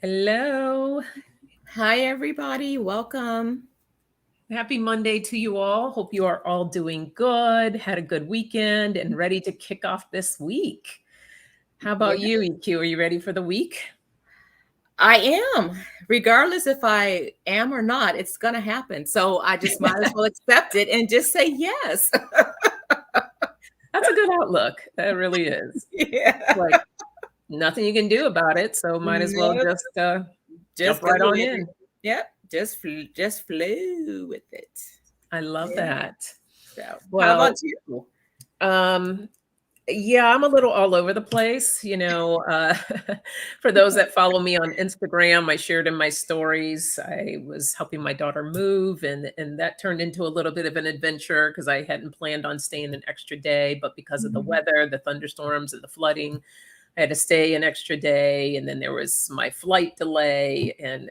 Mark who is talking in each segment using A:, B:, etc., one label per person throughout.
A: Hello.
B: Hi, everybody. Welcome.
A: Happy Monday to you all. Hope you are all doing good, had a good weekend, and ready to kick off this week. How
B: Yeah,
A: about you, EQ? Are you ready for the week?
B: I am. Regardless if I am or not, it's going to happen. So I just might as well accept it and just say yes.
A: That's a good outlook. That really is.
B: Yeah.
A: Like nothing you can do about it, so might as well
B: Nope.
A: just
B: Just
A: jump
B: go
A: right on
B: with it.
A: in.
B: Yep. Just flew with it.
A: I love
B: Yeah.
A: that.
B: So, how about
A: Well,
B: you?
A: um, yeah, I'm a little all over the place. For those that follow me on Instagram, I shared in my stories. I was helping my daughter move, and that turned into a little bit of an adventure because I hadn't planned on staying an extra day, but because of the
B: Mhm.
A: weather, the thunderstorms, and the flooding, I had to stay an extra day. And then there was my flight delay, and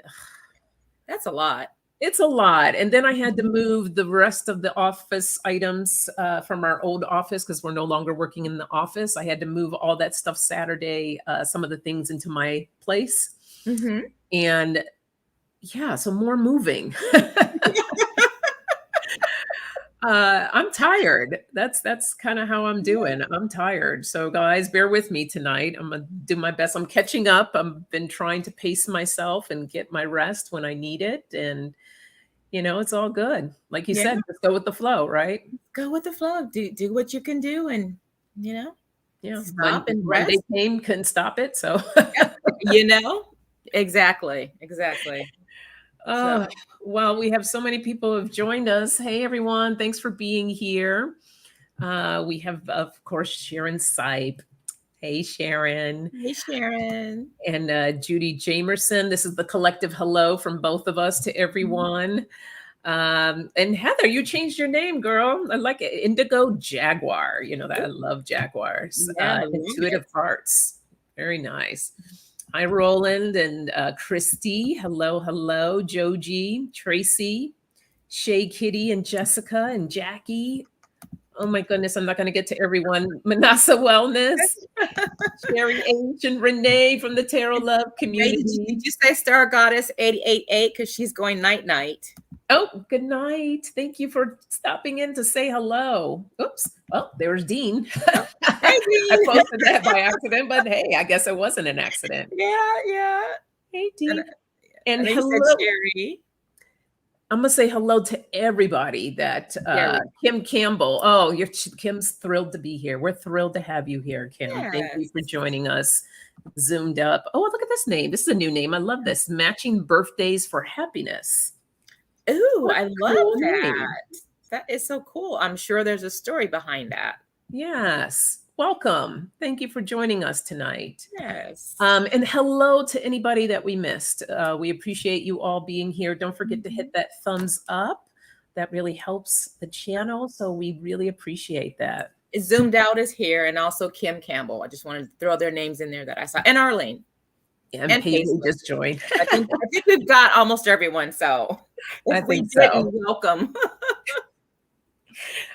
B: That's a lot.
A: it's a lot. And then I had to move the rest of the office items from our old office because we're no longer working in the office. I had to move all that stuff Saturday, some of the things into my place.
B: Hmm.
A: And yeah, so more moving. I'm tired. That's kind of how I'm doing. I'm tired. So guys, bear with me tonight. I'm gonna do my best. I'm catching up. I've been trying to pace myself and get my rest when I need it. And it's all good. Like you
B: Yeah.
A: said, just go with the flow, right?
B: Go with the flow. Do what you can do and, you know,
A: Yeah.
B: stop and
A: Monday
B: rest.
A: came, couldn't stop it. So,
B: Yep. You know? Exactly, exactly. So,
A: oh, well, we have so many people who have joined us. Hey, everyone. Thanks for being here. We have, of course, Sharon Sipe. Hey, Sharon.
B: hey, Sharon.
A: And Judy Jamerson. This is the collective hello from both of us to everyone. And Heather, you changed your name, girl. I like it. Indigo Jaguar. You know that I love jaguars.
B: Yeah, I love
A: Intuitive
B: it.
A: Hearts. Very nice. Hi, Roland and Christy. Hello, hello. Joji, Tracy, Shay Kitty, and Jessica and Jackie. Oh my goodness, I'm not going to get to everyone. Manasa Wellness, Sherry H, and Renee from the Tarot Love
B: Hey, did
A: community.
B: you say Star Goddess 888? Because she's going night night.
A: Oh, good night. Thank you for stopping in to say hello. Oops. Well, there's Dean.
B: Oh, hey,
A: I
B: Dean.
A: posted that by accident, but hey, I guess it wasn't an accident.
B: Yeah, yeah.
A: Hey,
B: And,
A: Dean. And
B: and then you said
A: hello.
B: Sherry.
A: I'm gonna say hello to everybody that
B: Sherry.
A: Kim Campbell. Oh, Kim's thrilled to be here. We're thrilled to have you here, Kim. Thank you
B: Yes.
A: for joining us. Zoomed up. Oh, look at this name. This is a new name. I love this. Matching birthdays for happiness.
B: Ooh,
A: What
B: I
A: a
B: love
A: cool name.
B: that. That is so cool. I'm sure there's a story behind that.
A: Yes. Welcome. Thank you for joining us tonight.
B: Yes.
A: And hello to anybody that we missed. We appreciate you all being here. Don't forget to hit that thumbs up. That really helps the channel. So we really appreciate that.
B: Zoomed Out is here, and also Kim Campbell. I just wanted to throw their names in there that I saw, and Arlene
A: And
B: and
A: Paisley
B: Paisley.
A: just joined.
B: I think we've got almost everyone. So
A: I
B: if we
A: think so.
B: didn't, welcome.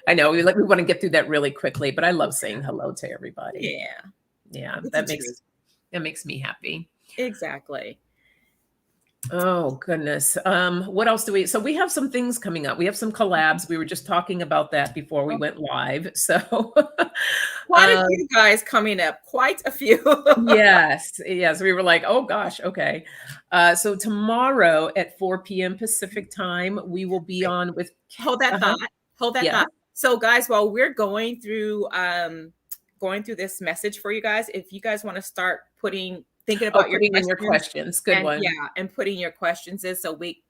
A: I know we want to get through that really quickly, but I love saying hello to everybody.
B: Yeah,
A: Yeah,
B: it's the
A: that
B: truth.
A: makes me happy.
B: Exactly.
A: Oh goodness. What else do we? So we have some things coming up. We have some collabs. We were just talking about that before we went live. So
B: Quite a few guys coming up. Quite a few.
A: yes, yes. We were like, oh gosh, okay. So tomorrow at 4 p.m. Pacific time, we will be on with
B: Hold that
A: uh-huh.
B: thought. Hold that
A: Yeah.
B: thought. So, guys, while we're going through this message for you guys, if you guys want to start thinking
A: Oh,
B: about your
A: putting in your
B: questions,
A: questions. Good
B: and
A: one.
B: yeah, and putting your questions in, so we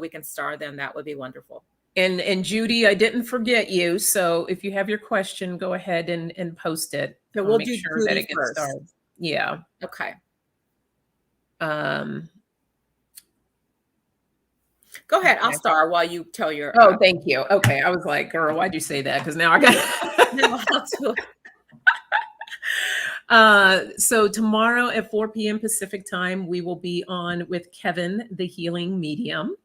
B: can star them, that would be wonderful.
A: And Judy, I didn't forget you. So if you have your question, go ahead and post it.
B: So
A: I'll
B: we'll
A: make
B: do
A: sure that
B: Judy
A: it gets
B: first.
A: started. Yeah.
B: Okay.
A: Um,
B: Go ahead. I'll
A: okay.
B: star while you tell your.
A: Oh, thank you. Okay. I was like, girl, why'd you say that? Because now I got
B: No, I'll do it.
A: So tomorrow at 4 p.m. Pacific time, we will be on with Kevin, the healing medium.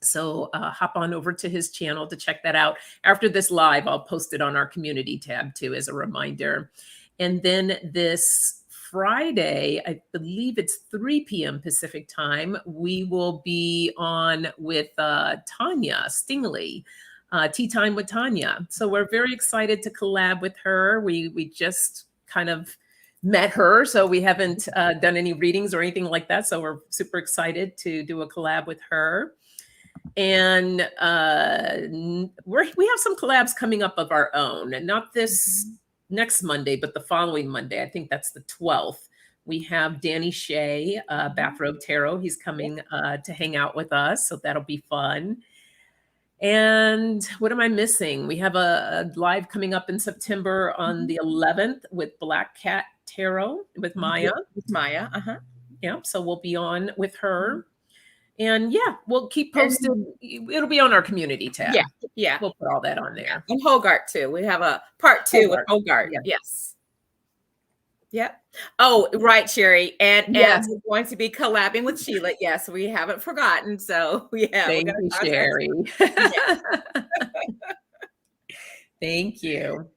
A: So hop on over to his channel to check that out. After this live, I'll post it on our community tab too as a reminder. And then this Friday, I believe it's 3 p.m. Pacific time, we will be on with Tanya Stingley, Tea Time with Tanya. So we're very excited to collab with her. We just kind of met her, so we haven't done any readings or anything like that. So we're super excited to do a collab with her. And we have some collabs coming up of our own, and not this next Monday, but the following Monday. I think that's the 12th. We have Danny Shea, Bathrobe Tarot. He's coming to hang out with us, so that'll be fun. And what am I missing? We have a live coming up in September on the 11th with Black Cat Tarot with Maya.
B: With Maya,
A: Yeah, so we'll be on with her. And yeah, we'll keep posted. It'll be on our community tab.
B: Yeah.
A: We'll put all that on there.
B: And Hogart too. We have a part 2 with Hogart. Yes. Yep. Oh, right, Sherry. And we're going to be collabing with Sheila. Yes, we haven't forgotten. So yeah.
A: Thank you, Sherry. Thank you.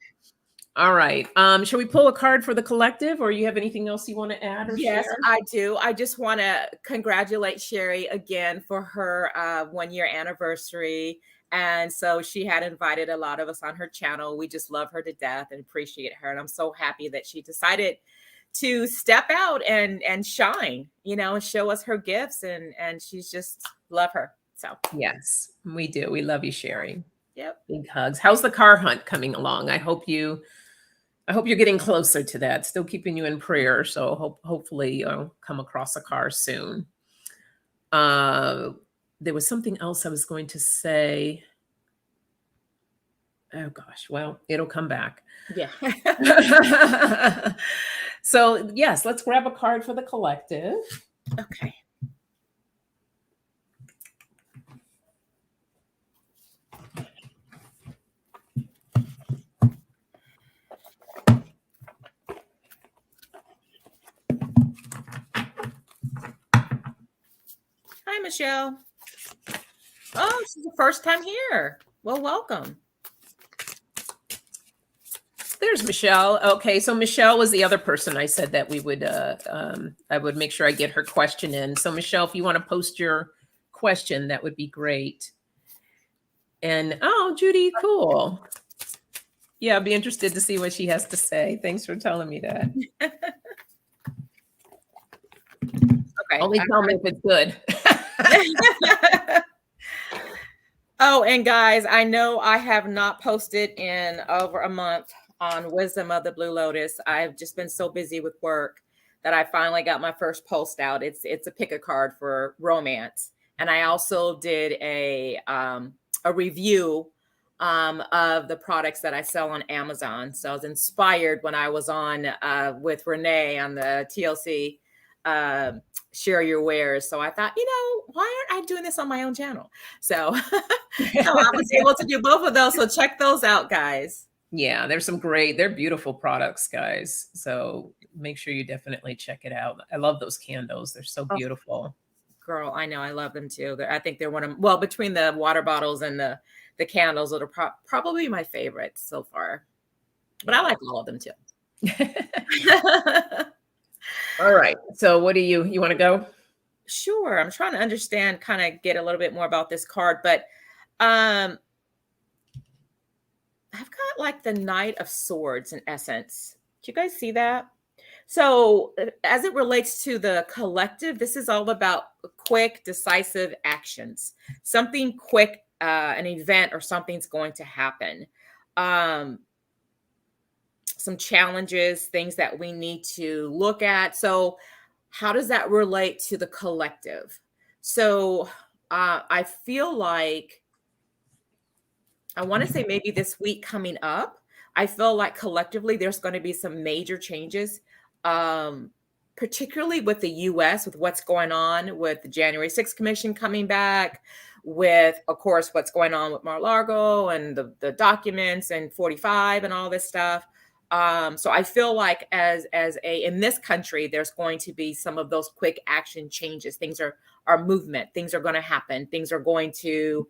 A: All right. Shall we pull a card for the collective, or you have anything else you want to add or
B: Yes,
A: share?
B: I do. I just want to congratulate Sherry again for her 1-year anniversary. And so she had invited a lot of us on her channel. We just love her to death and appreciate her. And I'm so happy that she decided to step out and shine, and show us her gifts. And she's just love her. So
A: yes, we do. We love you, Sherry.
B: Yep.
A: Big hugs. How's the car hunt coming along? I hope you're getting closer to that. Still keeping you in prayer. So hopefully you'll come across a car soon. There was something else I was going to say. Oh gosh, well, it'll come back.
B: Yeah.
A: So yes, let's grab a card for the collective.
B: Okay. Hi, Michelle. Oh, this is the first time here. Well, welcome.
A: There's Michelle. Okay, so Michelle was the other person I said that we would I would make sure I get her question in. So Michelle, if you want to post your question, that would be great. And oh, Judy, cool. Yeah, I'd be interested to see what she has to say. Thanks for telling me that.
B: Okay.
A: Only tell me if it's good.
B: Oh, and guys, I know I have not posted in over a month on Wisdom of the Blue Lotus. I've just been so busy with work that I finally got my first post out. It's a pick a card for romance. And I also did a review of the products that I sell on Amazon. So I was inspired when I was on with Renee on the TLC Share Your Wares. So I thought, why aren't I doing this on my own channel? So, I was able to do both of those. So check those out, guys.
A: Yeah, they're beautiful products, guys. So make sure you definitely check it out. I love those candles. They're so beautiful.
B: Girl, I know. I love them too. I think they're between the water bottles and the candles, that are probably my favorites so far. But I like all of them too.
A: All right. So what do you want to go?
B: Sure. I'm trying to understand, kind of get a little bit more about this card, but I've got like the Knight of Swords in essence. Do you guys see that? So as it relates to the collective, this is all about quick, decisive actions. Something quick, an event or something's going to happen. Some challenges, things that we need to look at. So how does that relate to the collective? So I feel like, I want to say maybe this week coming up, I feel like collectively there's going to be some major changes, particularly with the U.S., with what's going on with the January 6th Commission coming back, with, of course, what's going on with Mar-a-Lago and the documents and 45 and all this stuff. So I feel like in this country, there's going to be some of those quick action changes. Things are movement. Things are going to happen. Things are going to,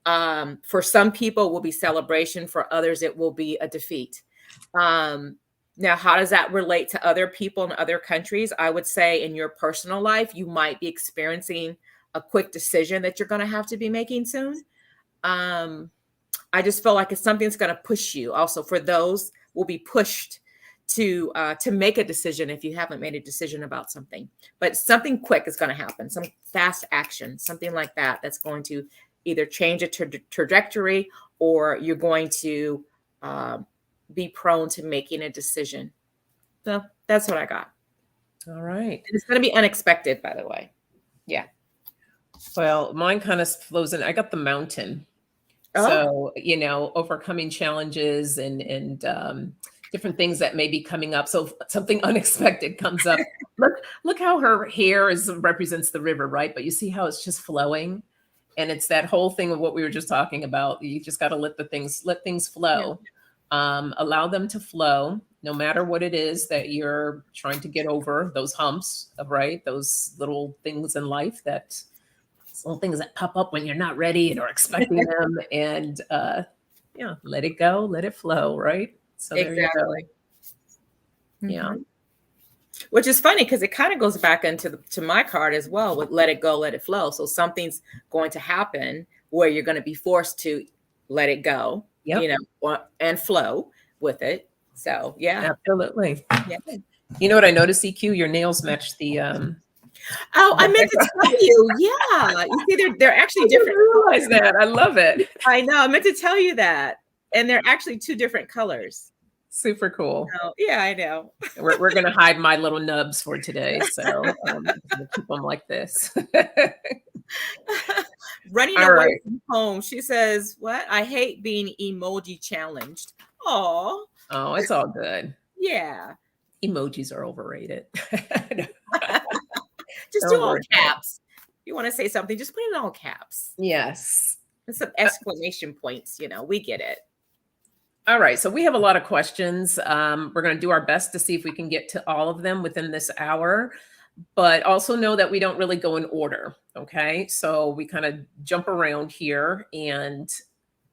B: for some people, will be celebration. For others, it will be a defeat. Now, how does that relate to other people in other countries? I would say in your personal life, you might be experiencing a quick decision that you're going to have to be making soon. I just feel like it's something that's going to push you. Also, for those will be pushed to make a decision if you haven't made a decision about something. But something quick is going to happen. Some fast action, something like that, that's going to either change a trajectory, or you're going to be prone to making a decision. So that's what I got.
A: All right.
B: And it's going to be unexpected, by the way. Yeah.
A: Well, mine kind of flows in. I got the mountain.
B: Oh.
A: So, you know, overcoming challenges and different things that may be coming up. So something unexpected comes up. Look how her hair represents the river, right? But you see how it's just flowing, and it's that whole thing of what we were just talking about. You just got to let things flow. Yeah. Allow them to flow, no matter what it is that you're trying to get over, those humps, right? Those little things in life little things that pop up when you're not ready or expecting them, and yeah, let it go, let it flow, right? So
B: exactly.
A: There you go. Yeah.
B: Mm-hmm. Which is funny because it kind of goes back into to my card as well with let it go, let it flow. So something's going to happen where you're going to be forced to let it go,
A: yep.
B: you know, and flow with it. So yeah,
A: absolutely.
B: Yeah.
A: You know what I noticed, EQ? Your nails match the
B: Oh, I meant to tell you. Yeah. You see, they're actually different.
A: I didn't realize that. I love it.
B: I know. I meant to tell you that. And they're actually 2 different colors.
A: Super cool.
B: Oh, yeah, I know.
A: We're going to hide my little nubs for today. So we'll keep them like this.
B: Running away from home. She says, what? I hate being emoji challenged. Oh,
A: it's all good.
B: Yeah.
A: Emojis are overrated.
B: Just do all caps. If you want to say something, just put it in all caps.
A: Yes.
B: And some exclamation points, you know, we get it.
A: All right. So we have a lot of questions. We're going to do our best to see if we can get to all of them within this hour, but also know that we don't really go in order. Okay. So we kind of jump around here. And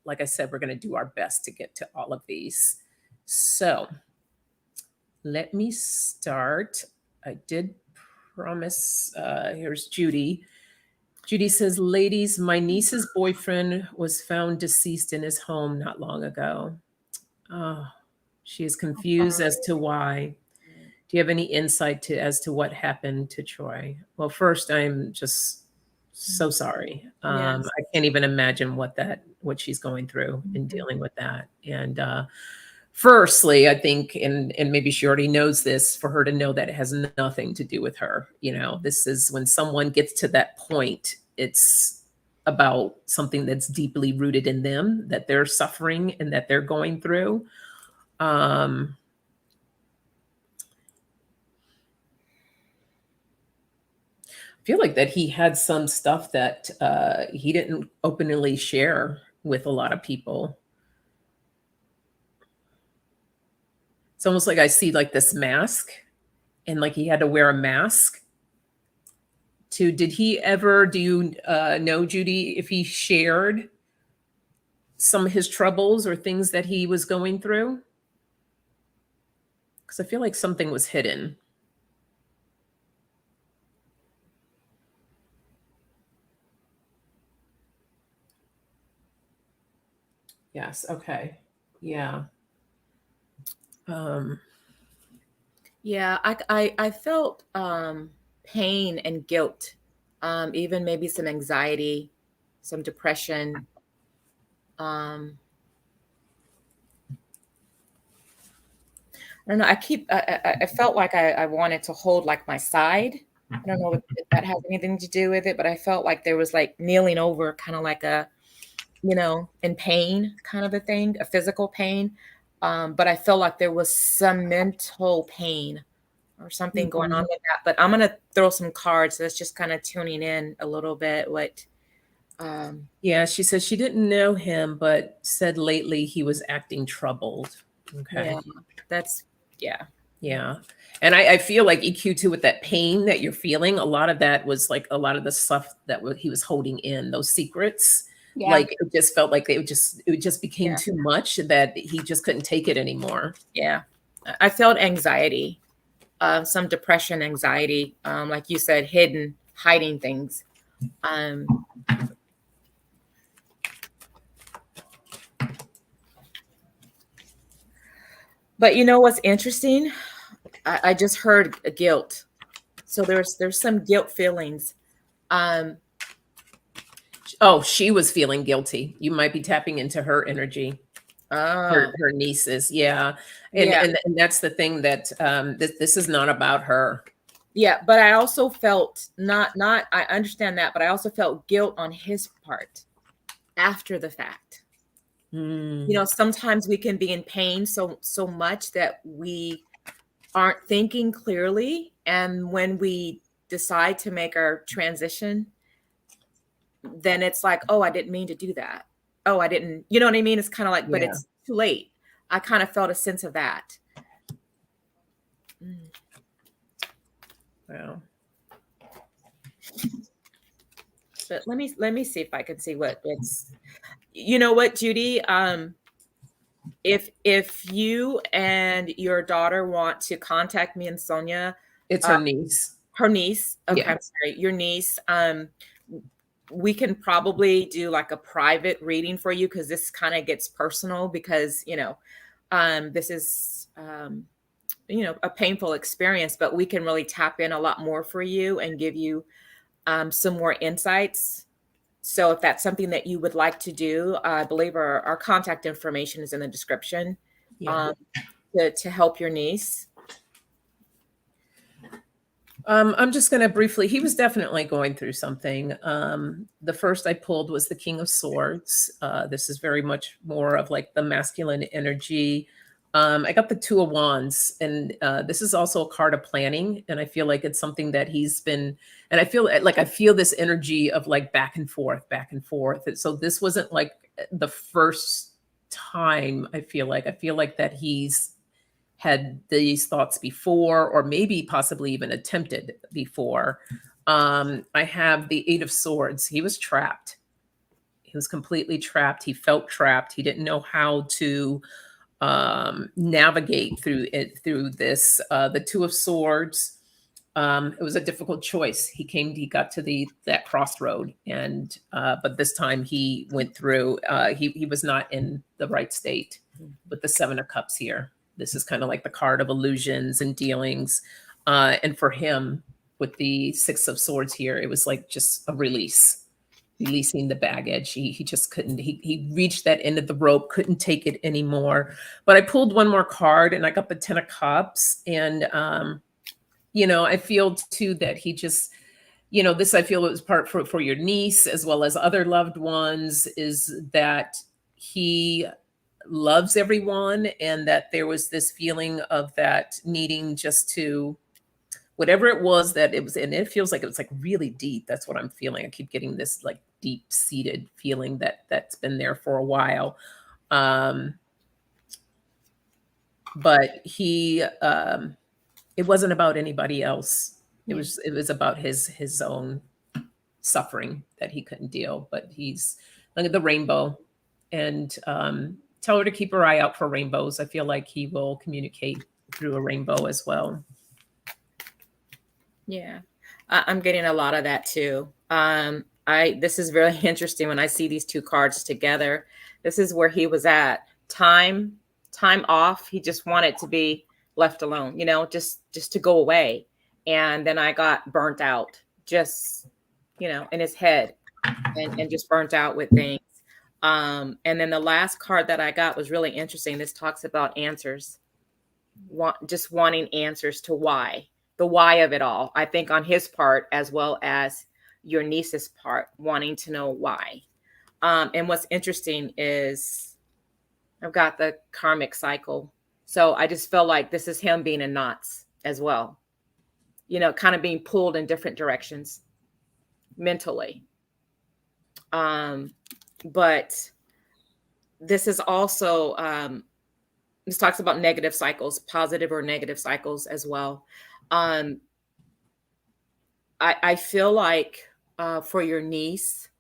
A: like I said, we're going to do our best to get to all of these. So let me start. I did promise. Here's Judy. Judy says, ladies, my niece's boyfriend was found deceased in his home not long ago. Oh, she is confused as to why. Do you have any insight as to what happened to Troy? Well, first, I'm just so sorry.
B: Yes.
A: I can't even imagine what she's going through in dealing with that. And firstly, I think, and maybe she already knows this, for her to know that it has nothing to do with her. You know, this is when someone gets to that point, it's about something that's deeply rooted in them, that they're suffering and that they're going through. I feel like that he had some stuff that he didn't openly share with a lot of people. It's almost like I see like this mask, and like he had to wear a mask. Did he ever, do you know, Judy, if he shared some of his troubles or things that he was going through? Because I feel like something was hidden. Yes. Okay. Yeah.
B: Yeah, I felt pain and guilt, even maybe some anxiety, some depression. I don't know. I felt like I wanted to hold like my side. I don't know if that has anything to do with it, but I felt like there was like kneeling over, kind of like a, you know, in pain kind of a thing, a physical pain. But I felt like there was some mental pain or something going on with that. But I'm going to throw some cards. That's just kind of tuning in a little bit.
A: Yeah, she says she didn't know him, but said lately he was acting troubled. Okay.
B: Yeah.
A: Yeah. And I feel like EQ too, with that pain that you're feeling, a lot of that was like a lot of the stuff that he was holding in, those secrets. Yeah. Like it just felt like it just became too much, that he just couldn't take it anymore.
B: Yeah. I felt anxiety, some depression, anxiety, like you said, hiding things. But you know what's interesting? I just heard guilt. So there's some guilt feelings.
A: Oh, she was feeling guilty. You might be tapping into her energy.
B: Oh,
A: Her nieces, yeah. And
B: yeah,
A: and that's the thing that this is not about her.
B: yeah. But I also felt not. I understand that, but I also felt guilt on his part after the fact. You know, sometimes we can be in pain so much that we aren't thinking clearly, and when we decide to make our transition, then it's like, oh, I didn't mean to do that. Oh, I didn't, you know what I mean? It's kind of like, but
A: Yeah.
B: it's too late. I kind of felt a sense of that.
A: Wow.
B: But let me see if I can see what it's, you know what, Judy, if you and your daughter want to contact me and Sonja,
A: It's her niece.
B: her niece, okay,
A: Yeah.
B: I'm sorry, your niece, we can probably do like a private reading for you, because this kind of gets personal, because this is a painful experience, but we can really tap in a lot more for you and give you some more insights. So if that's something that you would like to do, I believe our contact information is in the description,
A: Yeah.
B: to help your niece.
A: I'm just going to briefly, he was definitely going through something. The first I pulled was the King of Swords. This is very much more of like the masculine energy. I got the Two of Wands, and this is also a card of planning. And I feel like it's something that he's been, and I feel this energy of like back and forth, back and forth. And so this wasn't like the first time. I feel like that he's had these thoughts before, or maybe possibly even attempted before. I have the Eight of Swords. He was trapped. He was completely trapped. He felt trapped. He didn't know how to navigate through this. The Two of Swords. It was a difficult choice. He got to that crossroad, and but this time he went through. He was not in the right state with the Seven of Cups here. This is kind of like the card of illusions and dealings. And for him, with the Six of Swords here, it was like just a releasing the baggage. He just couldn't, he reached that end of the rope, couldn't take it anymore. But I pulled one more card and I got the Ten of Cups. And, I feel too that he just, this, I feel it was part for your niece as well as other loved ones, is that he loves everyone, and that there was this feeling of that needing just to, whatever it was that it was, and it feels like it was like really deep. That's what I'm feeling. I keep getting this like deep seated feeling that's been there for a while. But it wasn't about anybody else. It was about his own suffering that he couldn't deal. But he's, look at the rainbow, and tell her to keep her eye out for rainbows. I feel like he will communicate through a rainbow as well.
B: Yeah, I'm getting a lot of that too. This is really interesting when I see these two cards together. This is where he was at. Time off. He just wanted to be left alone, just to go away. And then I got burnt out, just, in his head, and just burnt out with things. And then the last card that I got was really interesting. This talks about answers, just wanting answers to the why of it all. I think on his part, as well as your niece's part, wanting to know why. And what's interesting is I've got the karmic cycle. So I just felt like this is him being in knots as well, kind of being pulled in different directions mentally. But this is also, this talks about negative cycles, positive or negative cycles as well. I feel like for your niece,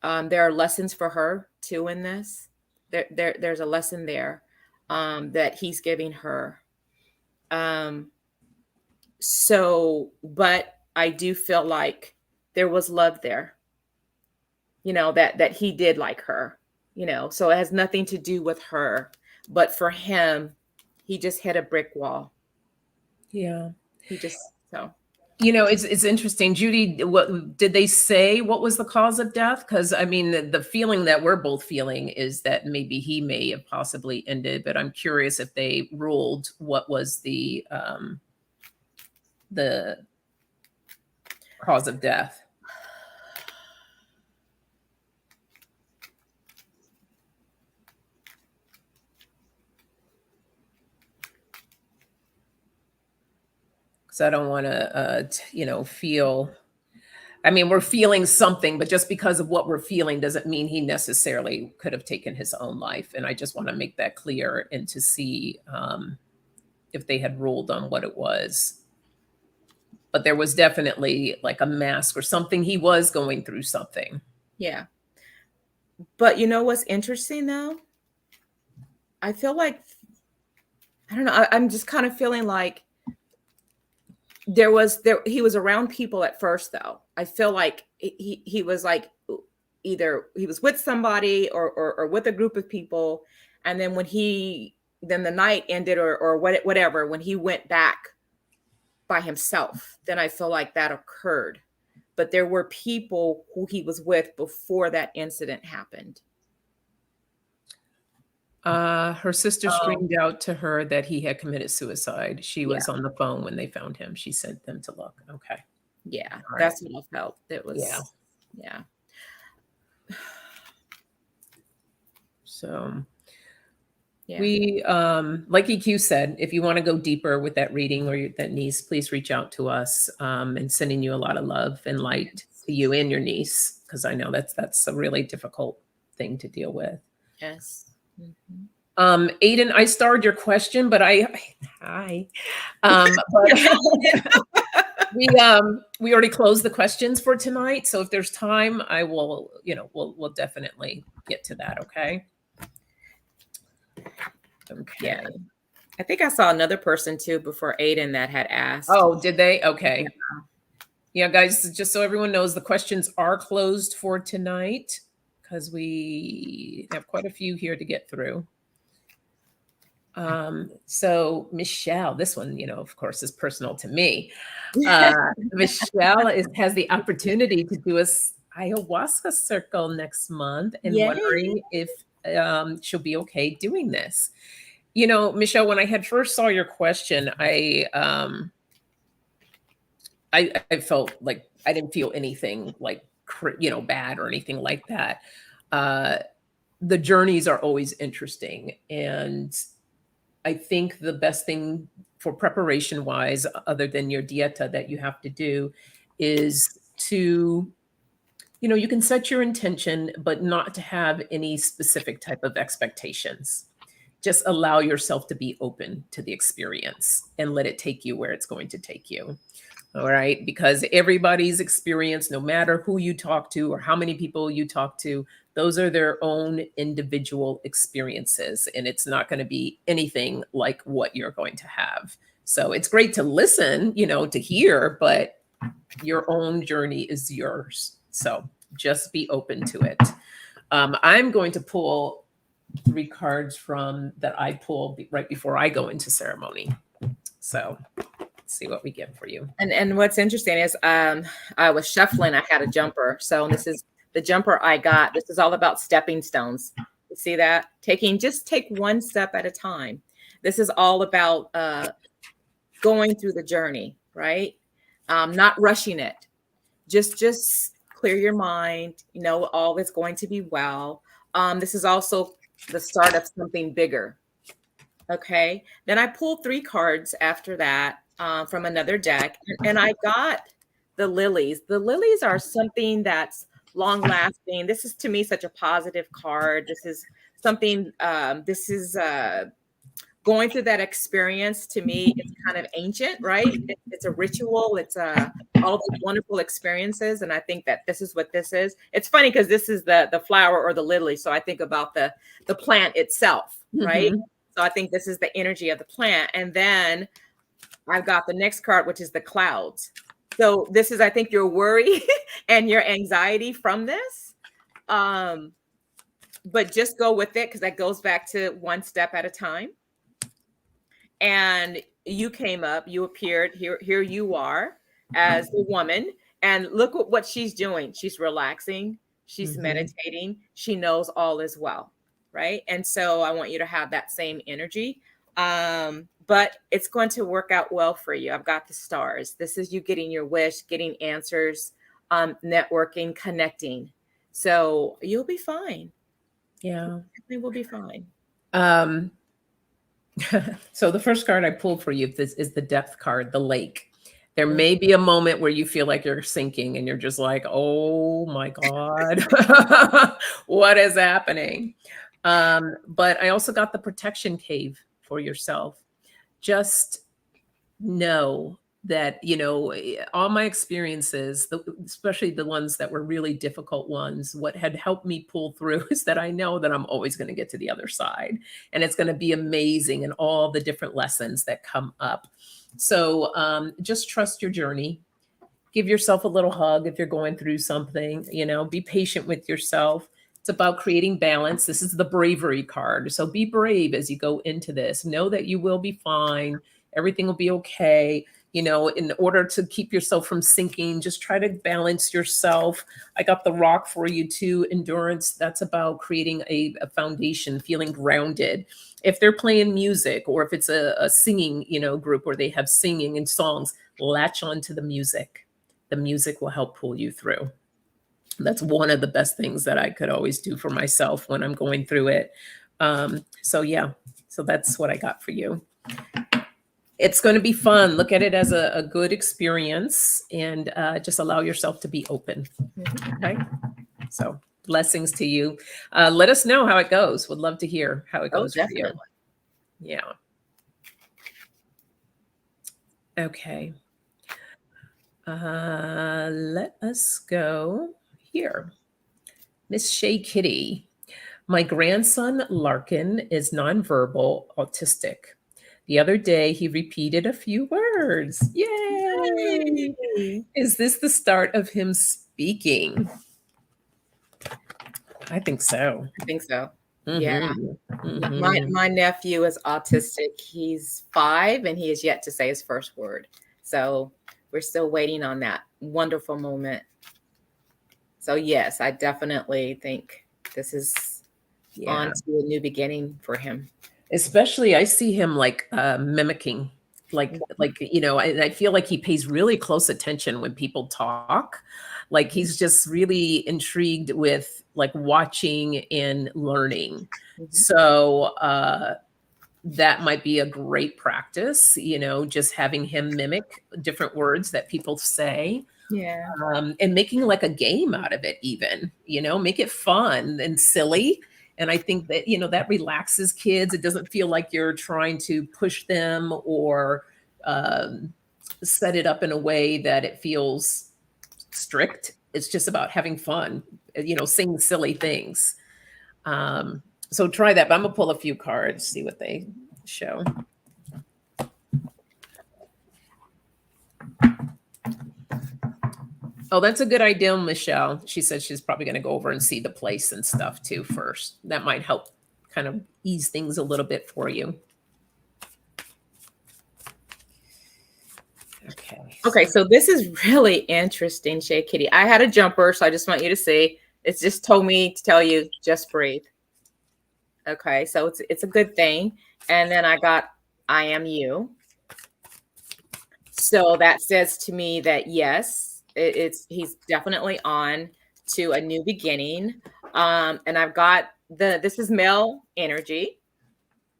B: there are lessons for her too in this. There's a lesson there that he's giving her. So, but I do feel like there was love there, that he did like her, so it has nothing to do with her, but for him, he just hit a brick wall.
A: Yeah.
B: He just, so.
A: It's interesting. Judy, what did they say? What was the cause of death? Because I mean, the feeling that we're both feeling is that maybe he may have possibly ended, but I'm curious if they ruled what was the cause of death. Because I don't want to, feel. I mean, we're feeling something, but just because of what we're feeling doesn't mean he necessarily could have taken his own life. And I just want to make that clear and to see if they had ruled on what it was. But there was definitely like a mask or something. He was going through something.
B: Yeah. But what's interesting though? I feel like, I don't know, I'm just kind of feeling like he was around people at first though. I feel like he was like, either he was with somebody or with a group of people. And then then the night ended or whatever, when he went back by himself, then I feel like that occurred. But there were people who he was with before that incident happened.
A: Her sister screamed out to her that he had committed suicide. She was on the phone when they found him. She sent them to look. Okay.
B: Yeah, that's what I felt. It was, yeah.
A: So we, like EQ said, if you want to go deeper with that reading or that niece, please reach out to us, and sending you a lot of love and light to you and your niece, because I know that's a really difficult thing to deal with.
B: Yes.
A: Aiden, I starred your question, but hi. We already closed the questions for tonight. So if there's time, I will, we'll definitely get to that. Okay. Okay.
B: Yeah. I think I saw another person too before Aiden that had asked.
A: Oh, did they? Okay. Yeah, guys, just so everyone knows, the questions are closed for tonight because we have quite a few here to get through. So Michelle, this one, of course, is personal to me. Michelle has the opportunity to do a ayahuasca circle next month, and wondering if she'll be okay doing this. Michelle, when I had first saw your question, I felt like I didn't feel anything like bad or anything like that. The journeys are always interesting, and I think the best thing for preparation wise, other than your dieta that you have to do, is to, you can set your intention, but not to have any specific type of expectations. Just allow yourself to be open to the experience and let it take you where it's going to take you. All right. Because everybody's experience, no matter who you talk to or how many people you talk to, those are their own individual experiences. And it's not going to be anything like what you're going to have. So it's great to listen, to hear, but your own journey is yours. So just be open to it. I'm going to pull 3 cards that I pulled right before I go into ceremony. So see what we get for you.
B: And what's interesting is I was shuffling. I had a jumper. So this is the jumper I got. This is all about stepping stones. You see that? Just take one step at a time. This is all about going through the journey, right? Not rushing it. Just clear your mind. All is going to be well. This is also the start of something bigger. Okay. Then I pulled 3 cards after that from another deck, and I got the lilies. The lilies are something that's long lasting. This is to me such a positive card. This is something, going through that experience. To me, it's kind of ancient, right? It's a ritual. It's all these wonderful experiences. And I think that this is what this is. It's funny because this is the flower or the lily. So I think about the plant itself, right? So I think this is the energy of the plant. And then I've got the next card, which is the clouds. So this is, I think, your worry and your anxiety from this. But just go with it, because that goes back to one step at a time. And you came up, you appeared here you are as the woman, and look at what she's doing. She's relaxing, she's meditating, she knows all is well, right? And so I want you to have that same energy. But it's going to work out well for you. I've got the stars. This is you getting your wish, getting answers, networking, connecting. So you'll be fine.
A: Yeah.
B: We will be fine.
A: So the first card I pulled for you is the depth card, the lake. There may be a moment where you feel like you're sinking and you're just like, oh my God, what is happening? But I also got the protection cave for yourself. Just know that, you know, all my experiences, especially the ones that were really difficult ones, what had helped me pull through is that I know that I'm always going to get to the other side, and it's going to be amazing, and all the different lessons that come up. So just trust your journey. Give yourself a little hug if you're going through something, you know, be patient with yourself. It's about creating balance. This is the bravery card. So be brave as you go into this. Know that you will be fine. Everything will be okay. You know, in order to keep yourself from sinking, just try to balance yourself. I got the rock for you too, endurance. That's about creating a foundation, feeling grounded. If they're playing music, or if it's a singing, you know, group where they have singing and songs, latch on to the music. The music will help pull you through. That's one of the best things that I could always do for myself when I'm going through it. So yeah, so that's what I got for you. It's going to be fun. Look at it as a good experience, and just allow yourself to be open. Okay. So blessings to you. Let us know how it goes. Would love to hear how it goes for you. Yeah. Okay. Let us go here. Miss Shay Kitty. My grandson Larkin is nonverbal autistic. The other day, he repeated a few words. Yay! Is this the start of him speaking? I think so.
B: I think so. Yeah. My nephew is autistic. He's 5 and he is yet to say his first word. So we're still waiting on that wonderful moment. So yes, I definitely think this is on to a new beginning for him.
A: Especially, I see him like mimicking, like you know, I feel like he pays really close attention when people talk. Like he's just really intrigued with like watching and learning. So that might be a great practice, you know, just having him mimic different words that people say.
B: Yeah.
A: And making like a game out of it, even, you know, make it fun and silly. And I think that, you know, that relaxes kids. It doesn't feel like you're trying to push them or set it up in a way that it feels strict. It's just about having fun, you know, saying silly things. So try that. But I'm going to pull a few cards, see what they show. Oh, that's a good idea, Michelle. She said she's probably going to go over and see the place and stuff too first. That might help kind of ease things a little bit for you. Okay.
B: Okay, so this is really interesting, Shay Kitty. I had a jumper, so I just want you to see. It's just told me to tell you, just breathe. Okay, so it's a good thing. And then I got, I am you. So that says to me that yes, he's definitely on to a new beginning. And I've got this is male energy.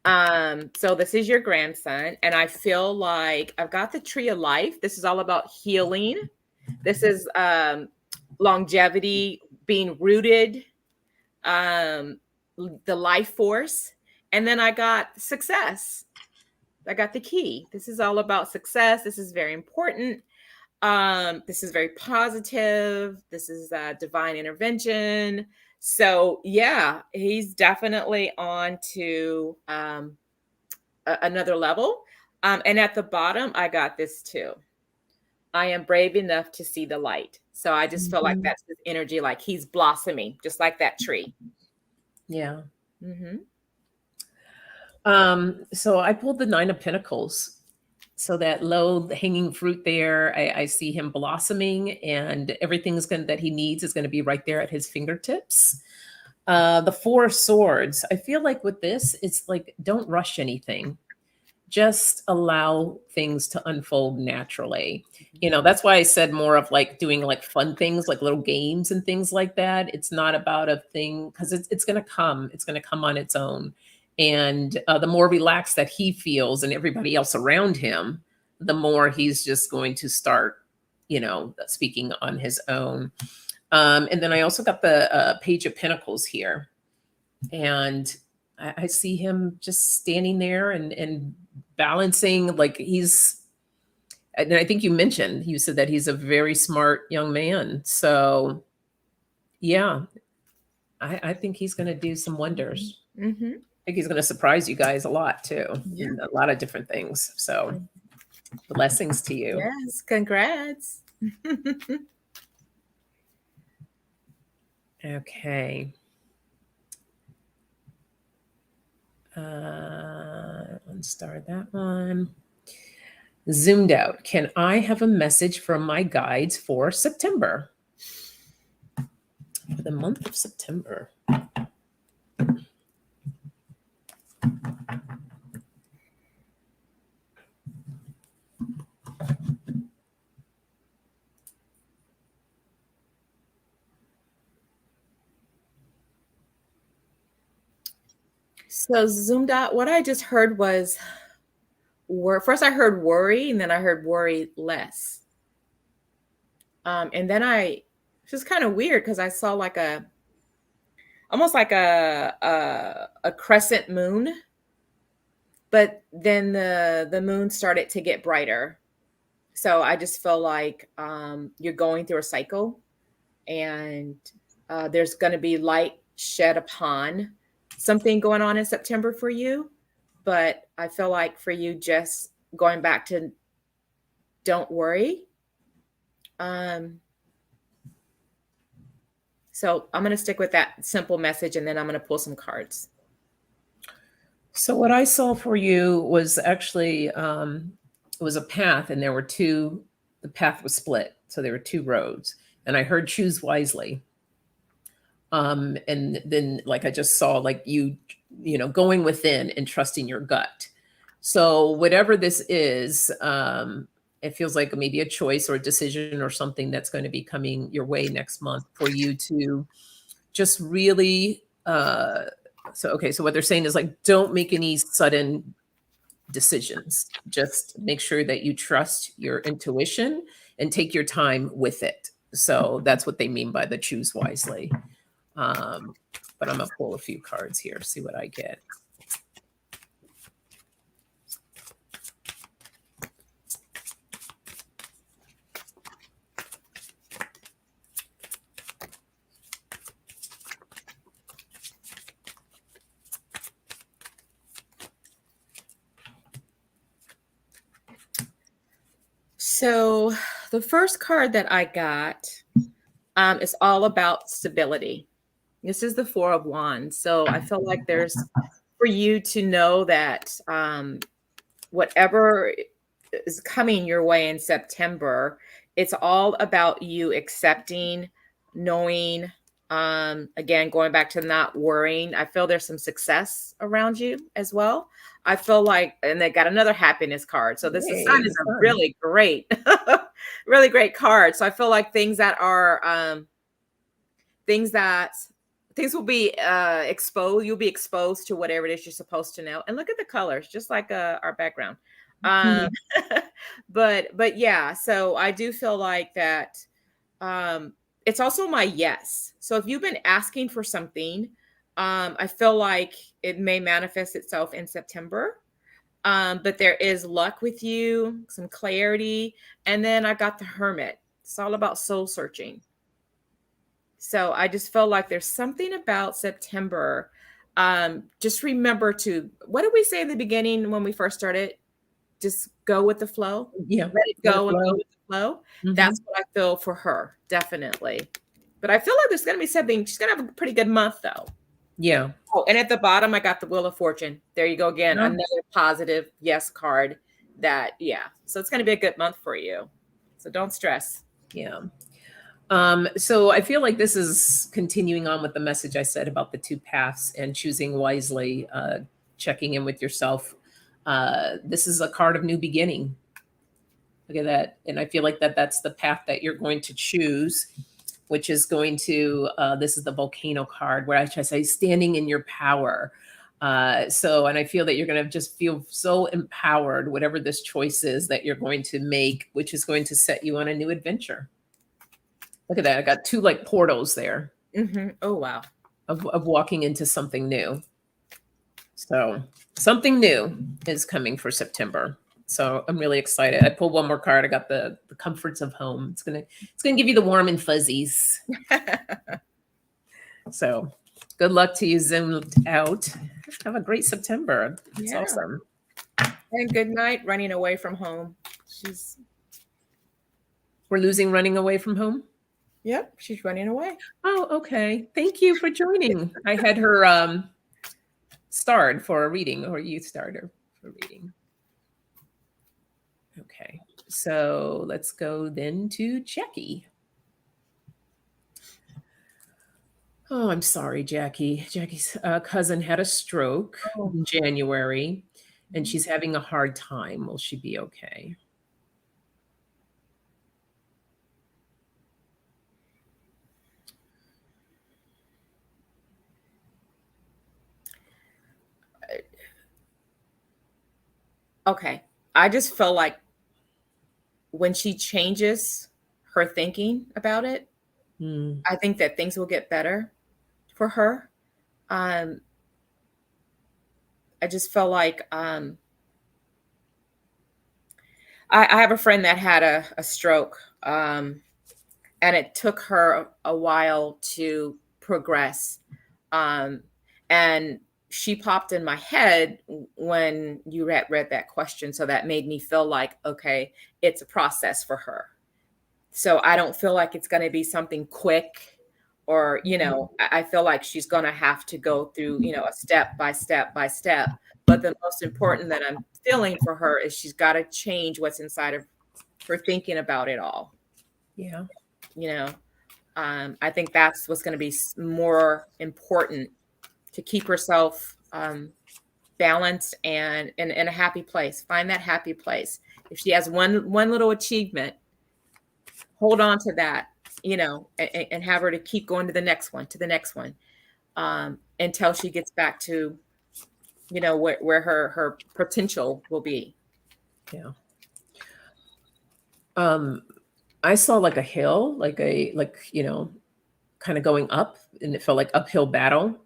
B: So this is your grandson, and I feel like I've got the tree of life. This is all about healing. This is longevity, being rooted, the life force. And then I got success. I got the key. This is all about success. This is very important. This is very positive. This is divine intervention. So yeah, he's definitely on to another level. And at the bottom, I got this too. I am brave enough to see the light. So I just feel like
A: Mhm.
B: that's his energy, like he's blossoming, just like that tree.
A: Yeah.
B: Mm-hmm.
A: So I pulled the Nine of Pentacles. So that low hanging fruit there, I see him blossoming, and everything's going that he needs is going to be right there at his fingertips. The Four of Swords. I feel like with this, it's like don't rush anything. Just allow things to unfold naturally. You know, that's why I said more of like doing like fun things, like little games and things like that. It's not about a thing because it's going to come. It's going to come on its own. And the more relaxed that he feels and everybody else around him, the more he's just going to start, you know, speaking on his own. And then I also got the Page of Pentacles here. And I see him just standing there and balancing, like he's, and I think you said that he's a very smart young man. So yeah, I think he's going to do some wonders.
B: Mm-hmm.
A: I think he's going to surprise you guys a lot too,
B: Yeah.
A: in a lot of different things. So blessings to you.
B: Yes, congrats.
A: Okay. Unstar that one. Zoomed out. Can I have a message from my guides for September? For the month of September.
B: So zoomed out, what I just heard was first I heard worry, and then I heard worry less. And then it's just kind of weird because I saw like almost like a crescent moon, but then the moon started to get brighter. So I just feel like you're going through a cycle, and there's going to be light shed upon something going on in September for you. But I feel like for you, just going back to don't worry. So I'm going to stick with that simple message, and then I'm going to pull some cards.
A: So what I saw for you was actually it was a path, and there were two. The path was split, so there were two roads, and I heard choose wisely. And then like I just saw like you know, going within and trusting your gut. So whatever this is, it feels like maybe a choice or a decision or something that's going to be coming your way next month for you to just really so what they're saying is like don't make any sudden decisions. Just make sure that you trust your intuition and take your time with it. So that's what they mean by the choose wisely. But I'm gonna pull a few cards here, see what I get.
B: So the first card that I got is all about stability. This is the Four of Wands. So I feel like there's for you to know that whatever is coming your way in September, it's all about you accepting, knowing, again, going back to not worrying. I feel there's some success around you as well. I feel like, and they got another happiness card. So this sun is a really great, really great card. So I feel like things will be exposed. You'll be exposed to whatever it is you're supposed to know. And look at the colors, just like our background. But yeah, so I do feel like that. It's also my yes. So if you've been asking for something, I feel like it may manifest itself in September. But there is luck with you, some clarity. And then I got the Hermit. It's all about soul searching. So I just feel like there's something about September. Just remember what did we say in the beginning when we first started? just go with the flow.
A: Yeah.
B: Let it go and go with the flow. That's what I feel for her, definitely. But I feel like there's going to be something. She's going to have a pretty good month, though.
A: Yeah.
B: Oh, and at the bottom, I got the Wheel of Fortune. There you go again.
A: Yeah.
B: Another positive yes card. So it's going to be a good month for you. So don't stress.
A: Yeah. So I feel like this is continuing on with the message I said about the 2 paths and choosing wisely, checking in with yourself. This is a card of new beginning. Look at that. And I feel like that's the path that you're going to choose, which is going to, this is the volcano card, where I say standing in your power. And I feel that you're going to just feel so empowered, whatever this choice is that you're going to make, which is going to set you on a new adventure. Look at that. I got 2 like portals there.
B: Oh, wow.
A: Of walking into something new. So something new is coming for September. So I'm really excited. I pulled one more card. I got the comforts of home. It's gonna give you the warm and fuzzies. So good luck to you, zoomed out. Have a great September. It's awesome.
B: And good night, running away from home.
A: We're losing running away from home?
B: Yep, she's running away.
A: Oh, okay. Thank you for joining. I had her starred for a reading, or you starred her for reading. Okay, so let's go then to Jackie. Oh, I'm sorry, Jackie. Jackie's cousin had a stroke in January, and she's having a hard time. Will she be okay?
B: Okay. I just feel like when she changes her thinking about it, I think that things will get better for her. I just felt like I have a friend that had a stroke, and it took her a while to progress. And she popped in my head when you read that question. So that made me feel like, okay, it's a process for her. So I don't feel like it's going to be something quick, or, I feel like she's going to have to go through, a step by step by step. But the most important that I'm feeling for her is she's got to change what's inside of her thinking about it all.
A: Yeah.
B: I think that's what's going to be more important, to keep herself balanced and in a happy place. Find that happy place. If she has one little achievement, hold on to that, and have her to keep going to the next one, until she gets back to, where her potential will be.
A: Yeah. I saw like a hill, kind of going up, and it felt like uphill battle,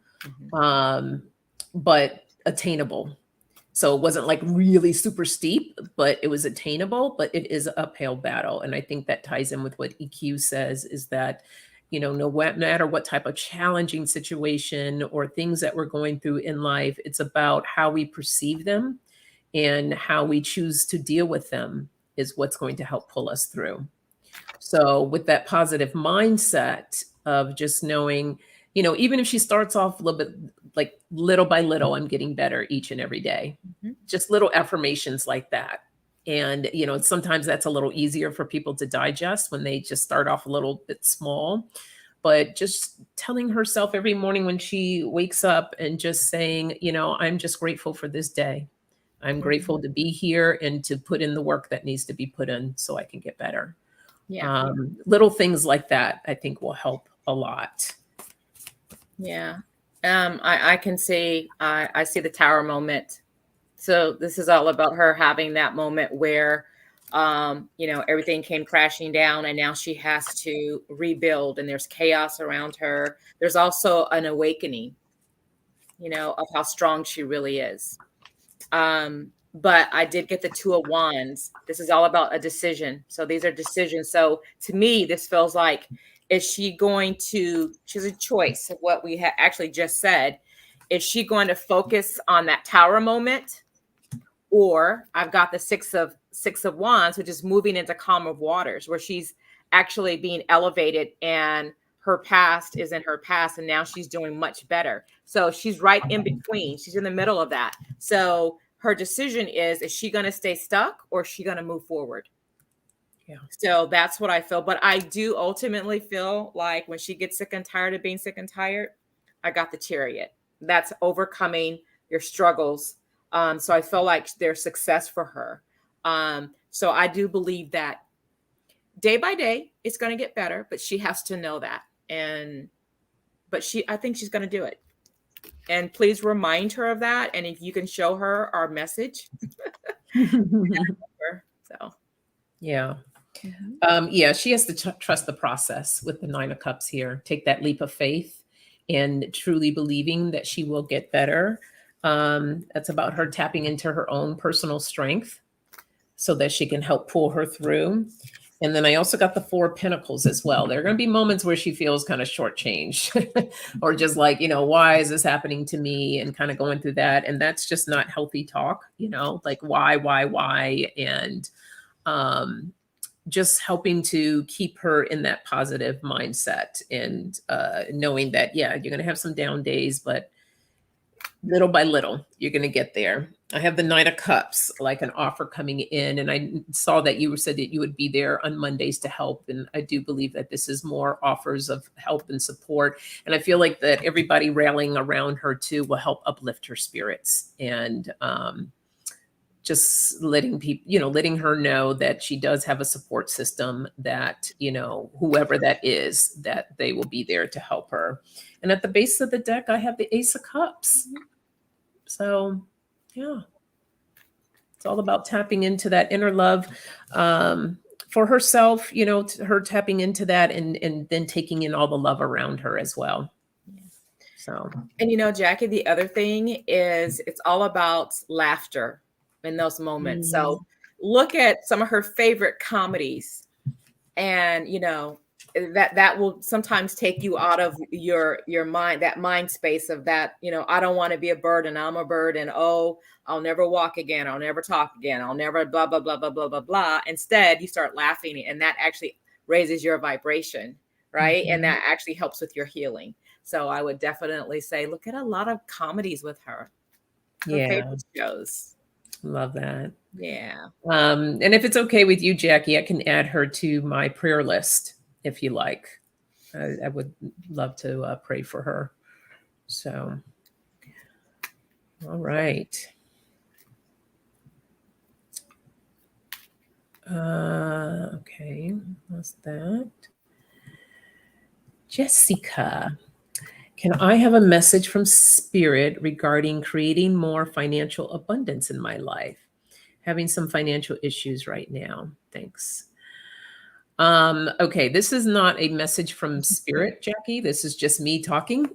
A: but attainable. So it wasn't like really super steep, but it was attainable, but it is an uphill battle. And I think that ties in with what EQ says, is that, no matter what type of challenging situation or things that we're going through in life, it's about how we perceive them and how we choose to deal with them is what's going to help pull us through. So with that positive mindset of just knowing, even if she starts off a little bit, like little by little, I'm getting better each and every day, just little affirmations like that. And, sometimes that's a little easier for people to digest when they just start off a little bit small, but just telling herself every morning when she wakes up and just saying, I'm just grateful for this day. I'm grateful to be here and to put in the work that needs to be put in so I can get better.
B: Yeah.
A: Little things like that, I think, will help a lot.
B: Yeah. I can see, I see the tower moment. So this is all about her having that moment where, everything came crashing down, and now she has to rebuild, and there's chaos around her. There's also an awakening, of how strong she really is. But I did get the 2 of Wands. This is all about a decision. So these are decisions. So to me, this feels like, she's a choice of what we actually just said. Is she going to focus on that tower moment, Or I've got the six of wands, which is moving into calmer waters, where she's actually being elevated and her past is in her past, and now she's doing much better. So she's right in between. She's in the middle of that. So her decision is she going to stay stuck or is she going to move forward?
A: Yeah.
B: So that's what I feel. But I do ultimately feel like when she gets sick and tired of being sick and tired, I got the Chariot. That's overcoming your struggles. So I feel like there's success for her. So I do believe that day by day, it's going to get better, but she has to know that. But I think she's going to do it. And please remind her of that. And if you can show her our message. So,
A: yeah. Yeah, she has to trust the process with the 9 of Cups here. Take that leap of faith and truly believing that she will get better. That's about her tapping into her own personal strength so that she can help pull her through. And then I also got the 4 of Pentacles as well. There are going to be moments where she feels kind of shortchanged or just like, why is this happening to me? And kind of going through that. And that's just not healthy talk, like why? And just helping to keep her in that positive mindset and knowing that, yeah, you're going to have some down days, but little by little, you're going to get there. I have the 9 of Cups, like an offer coming in. And I saw that you said that you would be there on Mondays to help. And I do believe that this is more offers of help and support. And I feel like that everybody rallying around her too will help uplift her spirits and just letting people, letting her know that she does have a support system that, whoever that is, that they will be there to help her. And at the base of the deck, I have the Ace of Cups. So, yeah, it's all about tapping into that inner love for herself, her tapping into that and then taking in all the love around her as well. So,
B: and Jackie, the other thing is it's all about laughter in those moments. So look at some of her favorite comedies and, that will sometimes take you out of your mind, that mind space of that, I don't want to be a bird and I'm a bird and, oh, I'll never walk again. I'll never talk again. I'll never blah, blah, blah, blah, blah, blah, blah. Instead, you start laughing and that actually raises your vibration, right? And that actually helps with your healing. So I would definitely say, look at a lot of comedies with her. Her favorite shows.
A: Love that.
B: Yeah.
A: And if it's okay with you, Jackie, I can add her to my prayer list if you like. I would love to pray for her. So, all right. Okay, what's that? Jessica, can I have a message from Spirit regarding creating more financial abundance in my life? Having some financial issues right now. Thanks. Okay, this is not a message from Spirit, Jackie. This is just me talking.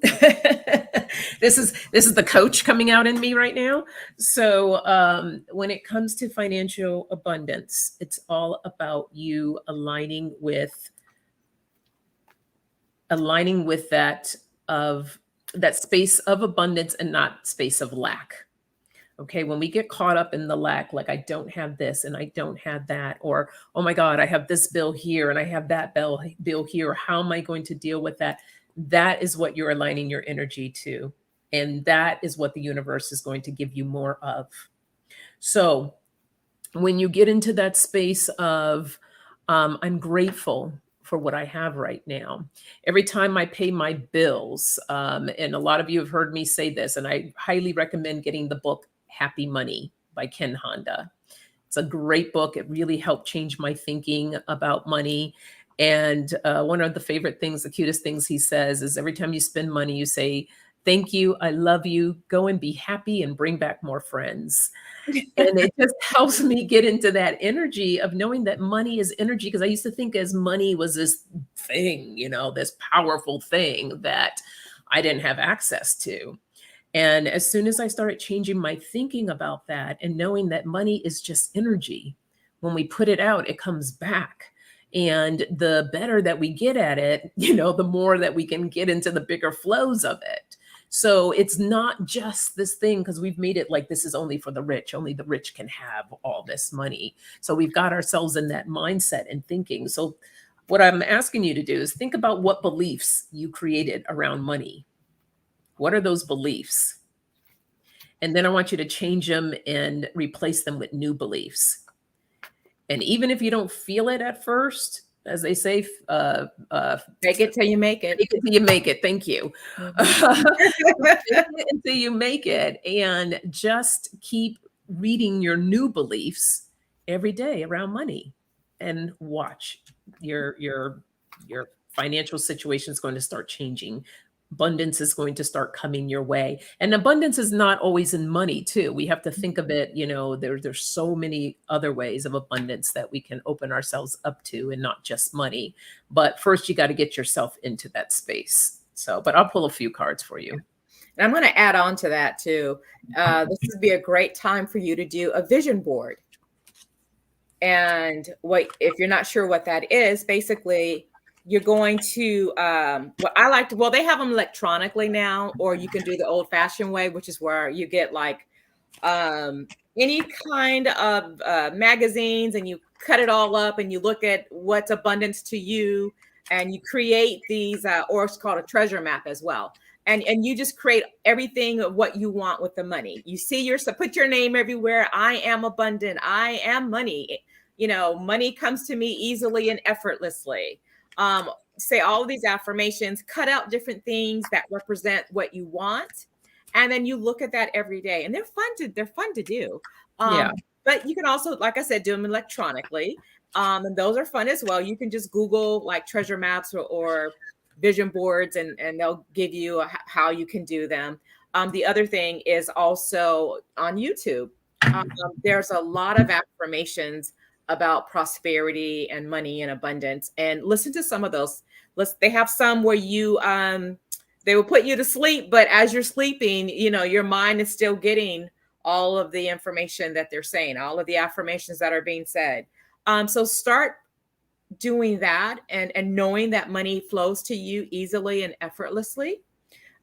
A: This is the coach coming out in me right now. So when it comes to financial abundance, it's all about you aligning with that space of abundance and not space of lack. Okay, when we get caught up in the lack, like I don't have this and I don't have that, or, oh my God, I have this bill here and I have that bill here. How am I going to deal with that? That is what you're aligning your energy to. And that is what the universe is going to give you more of. So when you get into that space of, I'm grateful for what I have right now. Every time I pay my bills, and a lot of you have heard me say this, and I highly recommend getting the book Happy Money by Ken Honda. It's a great book. It really helped change my thinking about money. And one of the favorite things, the cutest things he says is every time you spend money, you say, thank you, I love you, go and be happy and bring back more friends. And it just helps me get into that energy of knowing that money is energy. Because I used to think as money was this thing, this powerful thing that I didn't have access to. And as soon as I started changing my thinking about that and knowing that money is just energy, when we put it out, it comes back. And the better that we get at it, the more that we can get into the bigger flows of it. So it's not just this thing, because we've made it like this is only for the rich. Only the rich can have all this money. So we've got ourselves in that mindset and thinking. So what I'm asking you to do is think about what beliefs you created around money. What are those beliefs? And then I want you to change them and replace them with new beliefs. And even if you don't feel it at first, as they say,
B: Make it till you make it.
A: fake it till you make it. Thank you. Fake it until you make it, and just keep reading your new beliefs every day around money, and watch your financial situation is going to start changing. Abundance is going to start coming your way, and abundance is not always in money too. We have to think of it, there's so many other ways of abundance that we can open ourselves up to, and not just money. But first you got to get yourself into that space. So, but I'll pull a few cards for you.
B: And I'm going to add on to that too. This would be a great time for you to do a vision board. And if you're not sure what that is, basically you're going to, they have them electronically now, or you can do the old fashioned way, which is where you get like any kind of magazines, and you cut it all up and you look at what's abundance to you, and you create these, or it's called a treasure map as well. And you just create everything of what you want with the money. You see put your name everywhere. I am abundant. I am money. Money comes to me easily and effortlessly. Say all of these affirmations, cut out different things that represent what you want. And then you look at that every day, and they're fun to do.
A: Yeah.
B: But you can also, like I said, do them electronically. And those are fun as well. You can just Google like treasure maps or vision boards, and they'll give you how you can do them. The other thing is also on YouTube. There's a lot of affirmations about prosperity and money and abundance, and listen to some of those. They have some where you they will put you to sleep, but as you're sleeping, your mind is still getting all of the information that they're saying, all of the affirmations that are being said. So start doing that, and knowing that money flows to you easily and effortlessly.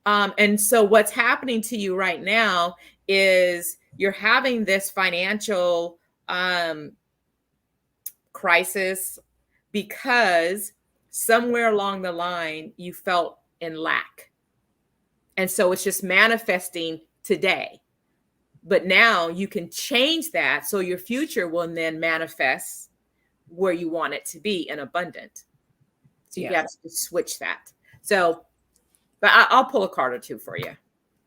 B: And so what's happening to you right now is you're having this financial crisis because somewhere along the line you felt in lack. And so it's just manifesting today. But now you can change that, so your future will then manifest where you want it to be in abundant. So you have to switch that. So, but I'll pull a card or two for you.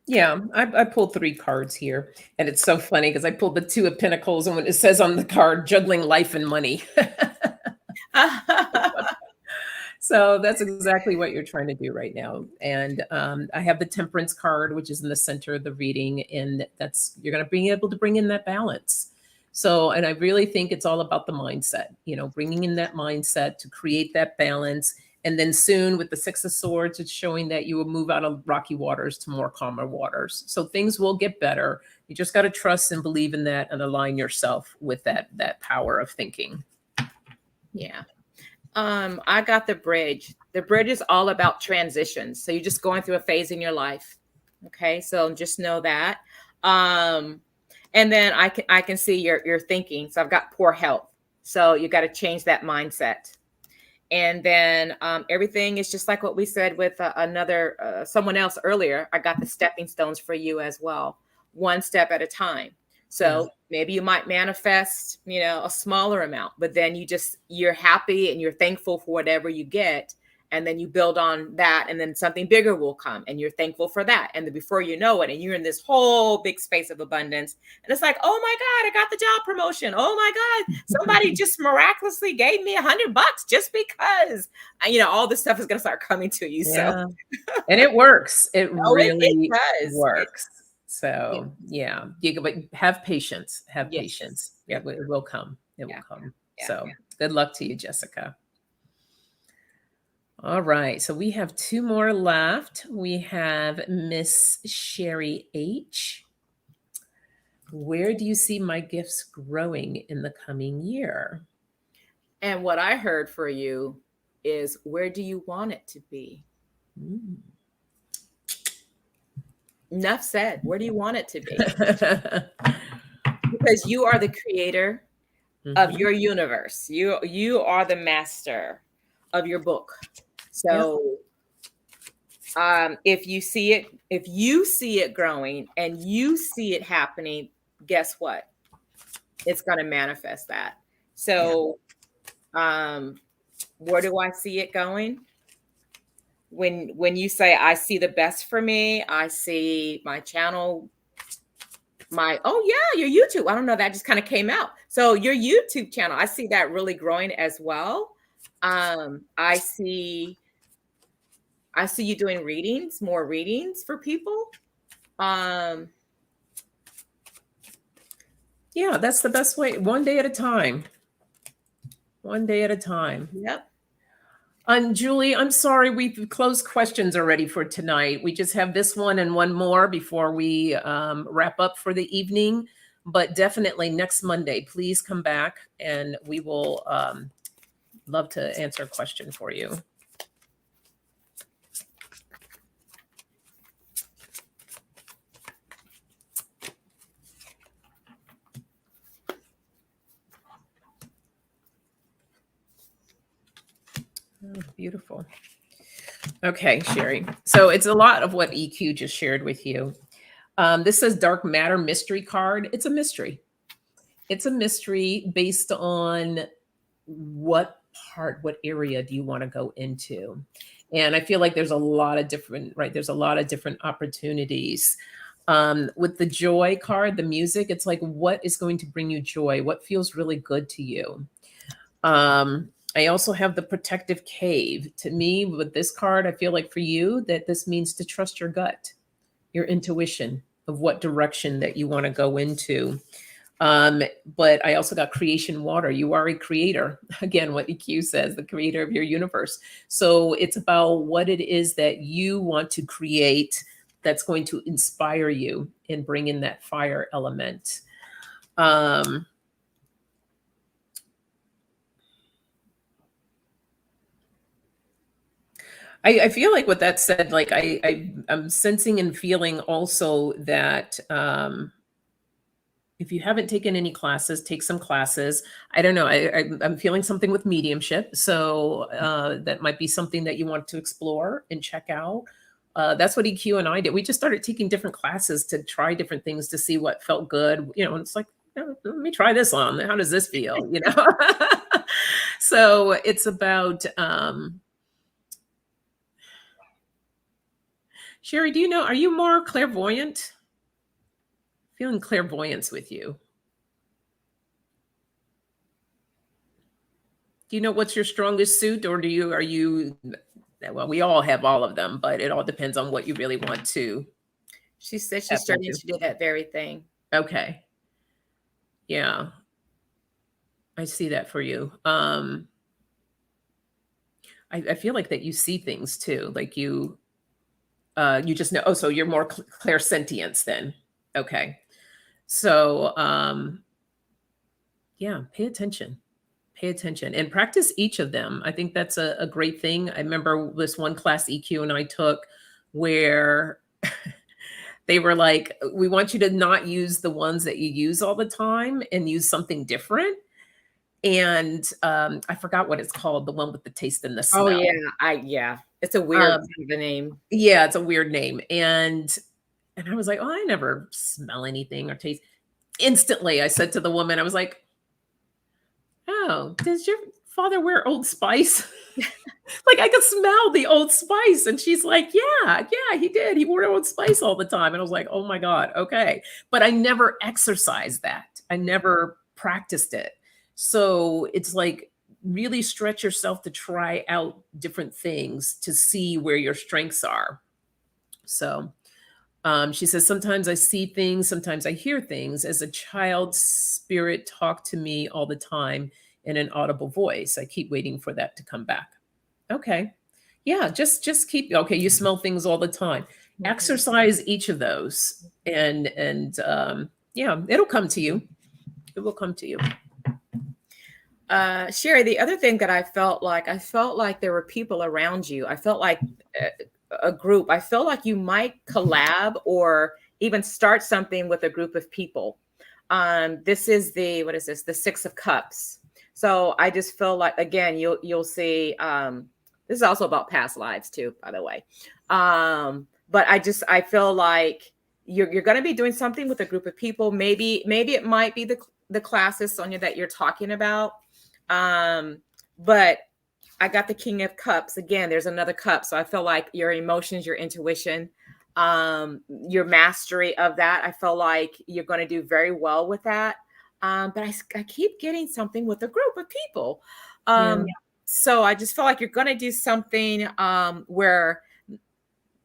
A: Yeah, I pulled 3 cards here, and it's so funny because I pulled the 2 of Pentacles, and when it says on the card, juggling life and money. So that's exactly what you're trying to do right now. And I have the Temperance card, which is in the center of the reading, and you're going to be able to bring in that balance. So, and I really think it's all about the mindset, bringing in that mindset to create that balance. And then soon with the 6 of Swords, it's showing that you will move out of rocky waters to more calmer waters. So things will get better. You just got to trust and believe in that, and align yourself with that power of thinking.
B: Yeah. I got the Bridge. The Bridge is all about transitions. So you're just going through a phase in your life. Okay. So just know that. And then I can see your thinking. So I've got poor health. So you got to change that mindset. And then everything is just like what we said with someone else earlier. I got the stepping stones for you as well. One step at a time. So maybe you might manifest, a smaller amount, but then you're happy and you're thankful for whatever you get. And then you build on that, and then something bigger will come, and you're thankful for that. And then before you know it, and you're in this whole big space of abundance. And it's like, oh my God, I got the job promotion. Oh my God, somebody just miraculously gave me $100 just because, all this stuff is going to start coming to you.
A: Yeah. So, and it works. It really
B: does.
A: works. So but have patience. Have patience. Yeah, it will come. It will come. Yeah. So good luck to you, Jessica. All right. So we have 2 more left. We have Miss Sherry H. Where do you see my gifts growing in the coming year?
B: And what I heard for you is, where do you want it to be? Enough said. Where do you want it to be? Because you are the creator of your universe. You are the master of your book. So if you see it growing and you see it happening, guess what? It's going to manifest that. So where do I see it going? When you say I see the best for me, I see my channel, your YouTube. I don't know, that just kind of came out. So your YouTube channel, I see that really growing as well. I see you doing more readings for people.
A: Yeah, that's the best way. One day at a time. One day at a time.
B: Yep.
A: And Julie, I'm sorry, we've closed questions already for tonight. We just have this one and one more before we wrap up for the evening. But definitely next Monday, please come back and we will love to answer a question for you. Oh, beautiful. Okay, Sherry. So it's a lot of what EQ just shared with you. This says dark matter mystery card. It's a mystery. It's a mystery based on what area do you want to go into? And I feel like there's a lot of different, right? There's a lot of different opportunities. With the joy card, the music, it's like, what is going to bring you joy? What feels really good to you? I also have the protective cave. To me, with this card, I feel like for you that this means to trust your gut, your intuition of what direction that you want to go into. But I also got creation water. You are a creator. Again, what EQ says, the creator of your universe. So it's about what it is that you want to create that's going to inspire you and bring in that fire element. I feel like with that said, like I'm sensing and feeling also that if you haven't taken any classes, take some classes. I don't know. I'm feeling something with mediumship. So that might be something that you want to explore and check out. That's what EQ and I did. We just started taking different classes to try different things to see what felt good. You know, it's like, let me try this on. How does this feel? You know? So it's about... Sherry, do you know, are you more clairvoyant? Feeling clairvoyance with you. Do you know what's your strongest suit, or are you, well, we all have all of them, but it all depends on what you really want to.
B: She said she's starting to do that very thing.
A: Okay. Yeah. I see that for you. I feel like that you see things too, like you just know, so you're more clairsentience then. Okay. So, yeah, pay attention and practice each of them. I think that's a great thing. I remember this one class EQ and I took where they were like, we want you to not use the ones that you use all the time and use something different. And I forgot what it's called, the one with the taste and the smell.
B: Oh yeah. It's a weird kind of a name.
A: Yeah, it's a weird name. And I was like, oh, I never smell anything or taste. Instantly, I said to the woman, I was like, oh, does your father wear Old Spice? Like I could smell the Old Spice. And she's like, yeah, he did. He wore Old Spice all the time. And I was like, oh my God, okay. But I never exercised that. I never practiced it. So it's like really stretch yourself to try out different things to see where your strengths are. So she says, sometimes I see things, sometimes I hear things. As a child, spirit talked to me all the time in an audible voice. I keep waiting for that to come back. Okay. Yeah, just keep, okay, you smell things all the time. Mm-hmm. Exercise each of those and yeah, it'll come to you. It will come to you.
B: Sherry, the other thing that I felt like there were people around you. I felt like a group, I feel like you might collab or even start something with a group of people. This is what is this? The Six of Cups. So I just feel like, again, you'll see, this is also about past lives too, by the way. But I feel like you're going to be doing something with a group of people. Maybe it might be the classes, Sonja, that you're talking about. But I got the King of Cups. Again, there's another cup. So I feel like your emotions, your intuition, your mastery of that, I feel like you're going to do very well with that. But I keep getting something with a group of people. So I just feel like you're going to do something where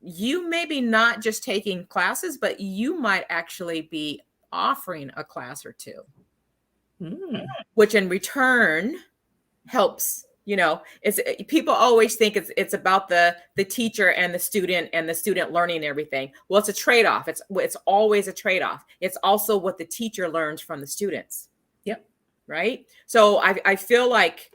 B: you maybe not just taking classes, but you might actually be offering a class or two, which in return helps. It's people always think it's about the teacher and the student learning everything. Well, it's a trade-off. It's always a trade-off. It's also what the teacher learns from the students.
A: Yep.
B: Right. So I feel like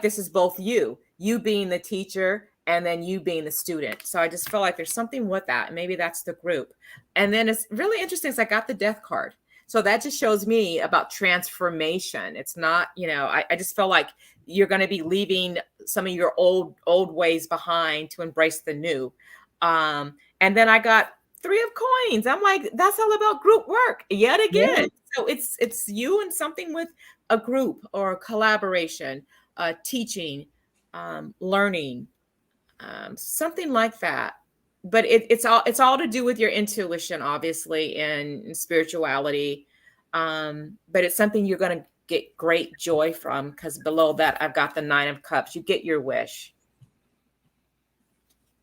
B: this is both you being the teacher and then you being the student. So I just feel like there's something with that. And maybe that's the group. And then it's really interesting is I got the Death card. So that just shows me about transformation. It's not, I just feel like you're going to be leaving some of your old ways behind to embrace the new. And then I got 3 of Coins. I'm like, that's all about group work yet again. Yeah. So it's you and something with a group or collaboration, teaching, learning, something like that. But it's all to do with your intuition, obviously, and spirituality. But it's something you're going to get great joy from, because below that, I've got the 9 of Cups. You get your wish.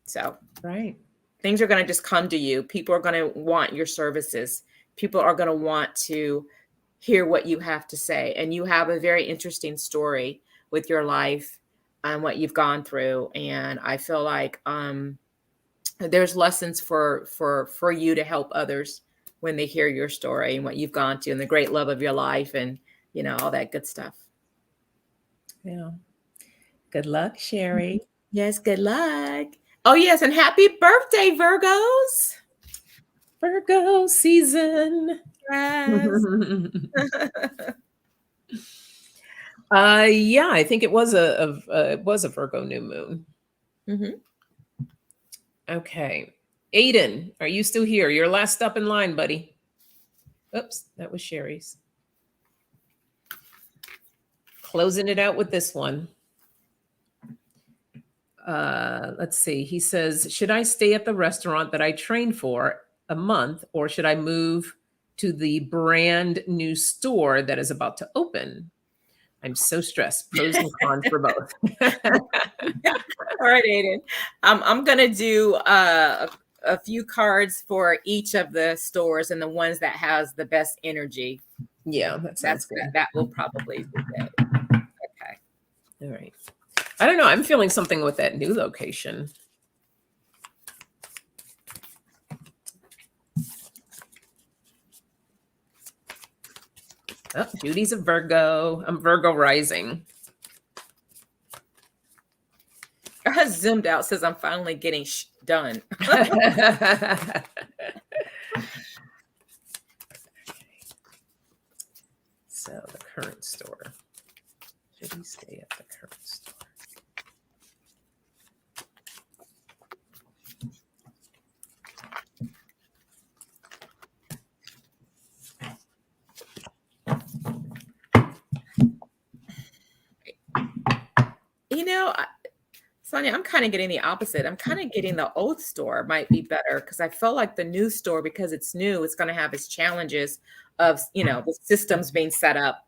B: So
A: right.
B: Things are going to just come to you. People are going to want your services. People are going to want to hear what you have to say. And you have a very interesting story with your life and what you've gone through. And I feel like, there's lessons for you to help others when they hear your story and what you've gone to and the great love of your life and, all that good stuff.
A: Yeah. Good luck, Sherry.
B: Yes. Good luck. Oh, yes. And happy birthday, Virgos.
A: Virgo season.
B: Yes.
A: Yeah, I think it was a Virgo new moon.
B: Mm-hmm.
A: Okay. Aiden, are you still here? You're last up in line, buddy. Oops, that was Sherry's. Closing it out with this one. Let's see. He says, should I stay at the restaurant that I trained for a month, or should I move to the brand new store that is about to open? I'm so stressed. Pros and cons for both.
B: All right, Aiden. I'm going to do a few cards for each of the stores and the ones that has the best energy.
A: Yeah, that's good.
B: That will probably be good. Okay.
A: All right. I don't know. I'm feeling something with that new location. Oh, Judy's a Virgo. I'm Virgo rising.
B: I zoomed out, says I'm finally getting done.
A: So the current store. Should we stay at the current store?
B: Sonja, I'm kind of getting the opposite. I'm kind of getting the old store might be better, because I feel like the new store, because it's new, it's going to have its challenges of, the systems being set up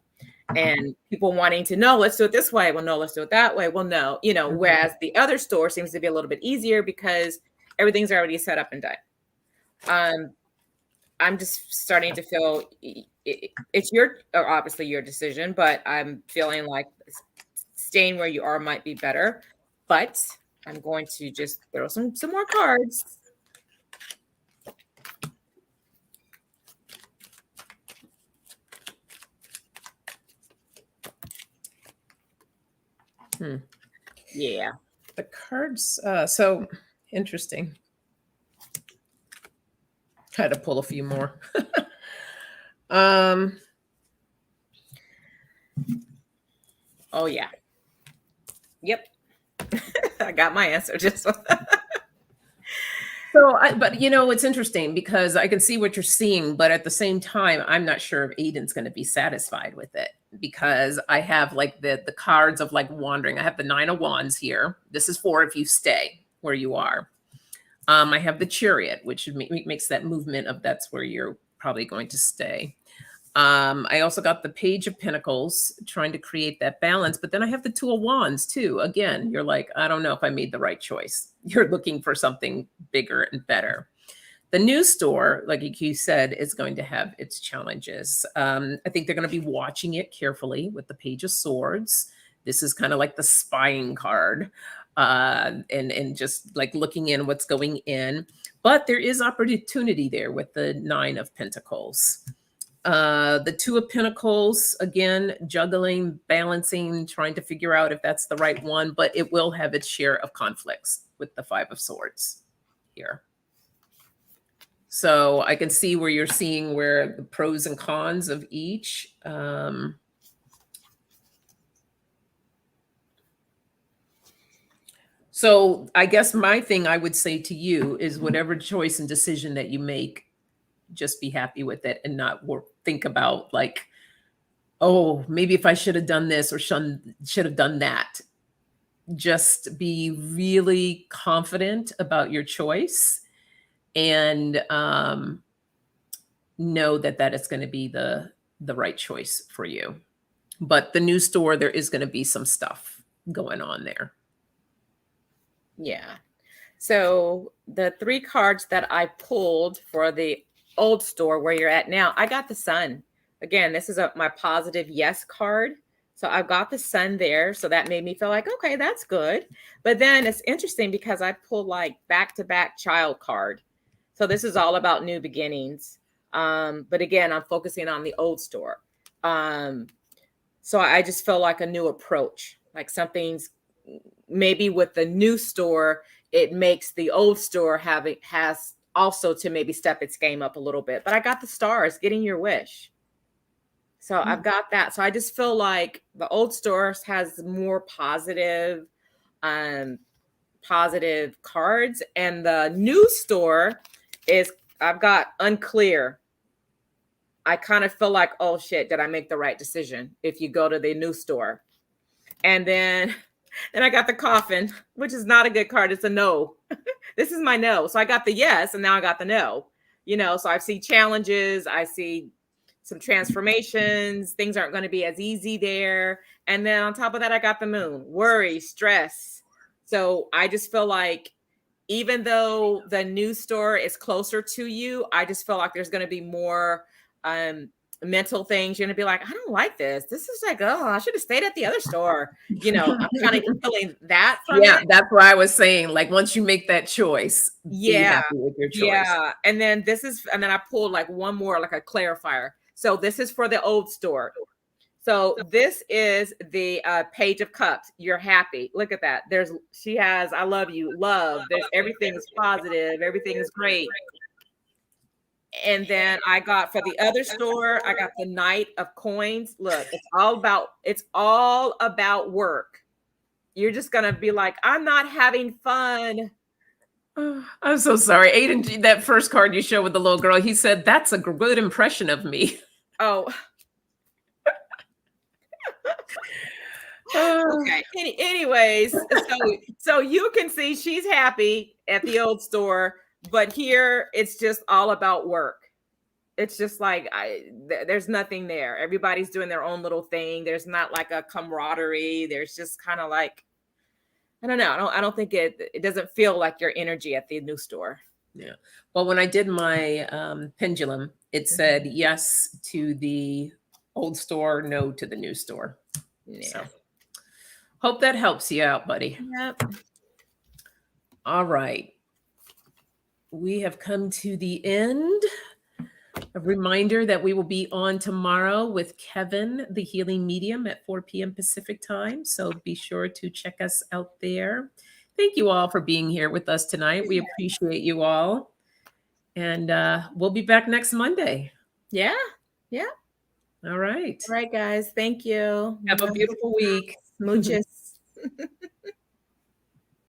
B: and people wanting to know, let's do it this way. Well, no, let's do it that way. Well, no, whereas the other store seems to be a little bit easier because everything's already set up and done. I'm just starting to feel it's obviously your decision, but I'm feeling like staying where you are might be better. But I'm going to just throw some more cards.
A: Yeah.
B: The
A: cards. So Interesting. Had to pull a few more.
B: Oh yeah. Yep. I got my answer. Just
A: But it's interesting because I can see what you're seeing, but at the same time, I'm not sure if Aiden's going to be satisfied with it because I have like the cards of like wandering. I have the 9 of Wands here. This is for if you stay where you are. I have the Chariot, which makes that movement of that's where you're probably going to stay. I also got the Page of Pentacles, trying to create that balance. But then I have the 2 of Wands too. Again, you're like, I don't know if I made the right choice. You're looking for something bigger and better. The new store, like EQ said, is going to have its challenges. I think they're going to be watching it carefully with the Page of Swords. This is kind of like the spying card, and just like looking in what's going in. But there is opportunity there with the 9 of Pentacles. The 2 of Pentacles, again, juggling, balancing, trying to figure out if that's the right one, but it will have its share of conflicts with the 5 of Swords here. So I can see where you're seeing where the pros and cons of each. So I guess my thing I would say to you is whatever choice and decision that you make, just be happy with it and not think about like, oh, maybe if I should have done this or should have done that. Just be really confident about your choice and know that is going to be the right choice for you. But the new store, there is going to be some stuff going on there.
B: Yeah. So the 3 cards that I pulled for the old store where you're at now, I got the Sun. Again, this is my positive yes card. So I've got the Sun there. So that made me feel like, okay, that's good. But then it's interesting because I pulled like back-to-back child card. So this is all about new beginnings. But again, I'm focusing on the old store. So I just feel like a new approach, like something's maybe with the new store, it makes the old store has also to maybe step its game up a little bit. But I got the Stars, getting your wish. So I've got that. So I just feel like the old store has more positive cards, and the new store is I've got unclear. I kind of feel like, oh shit, did I make the right decision? If you go to the new store, and then I got the Coffin, which is not a good card. It's a no. This is my no. So I got the yes, and now I got the no. So I see challenges. I see some transformations. Things aren't going to be as easy there. And then on top of that, I got the Moon, worry, stress. So I just feel like even though the new store is closer to you, I just feel like there's going to be more mental things. You're gonna be like, I don't like this. This is like, oh, I should have stayed at the other store. I'm kind of feeling that from it.
A: That's why I was saying, like, once you make that choice, be happy with your choice.
B: Yeah. And then I pulled like one more, like a clarifier. So this is for the old store. So this is the Page of Cups. You're happy. Look at that. She has, I love you, love. There's everything is positive. Everything is great. And then I got for the other store, I got the Knight of Coins. Look, it's all about work. You're just going to be like, I'm not having fun.
A: Oh, I'm so sorry. Aiden, that first card you showed with the little girl, he said, that's a good impression of me.
B: Oh. Okay. Anyways, so you can see she's happy at the old store. But here, it's just all about work. It's just like there's nothing there. Everybody's doing their own little thing. There's not like a camaraderie. There's just kind of like, I don't know. I don't think it doesn't feel like your energy at the new store.
A: Yeah. Well, when I did my pendulum, it said yes to the old store, no to the new store. Yeah. So, hope that helps you out, buddy.
B: Yep.
A: All right. We have come to the end. A reminder that we will be on tomorrow with Kevin, the healing medium, at 4 p.m. Pacific time. So be sure to check us out there. Thank you all for being here with us tonight. We appreciate you all. And we'll be back next Monday.
B: Yeah.
A: All right.
B: All right, guys. Thank you.
A: Have a beautiful week.
B: Smooches.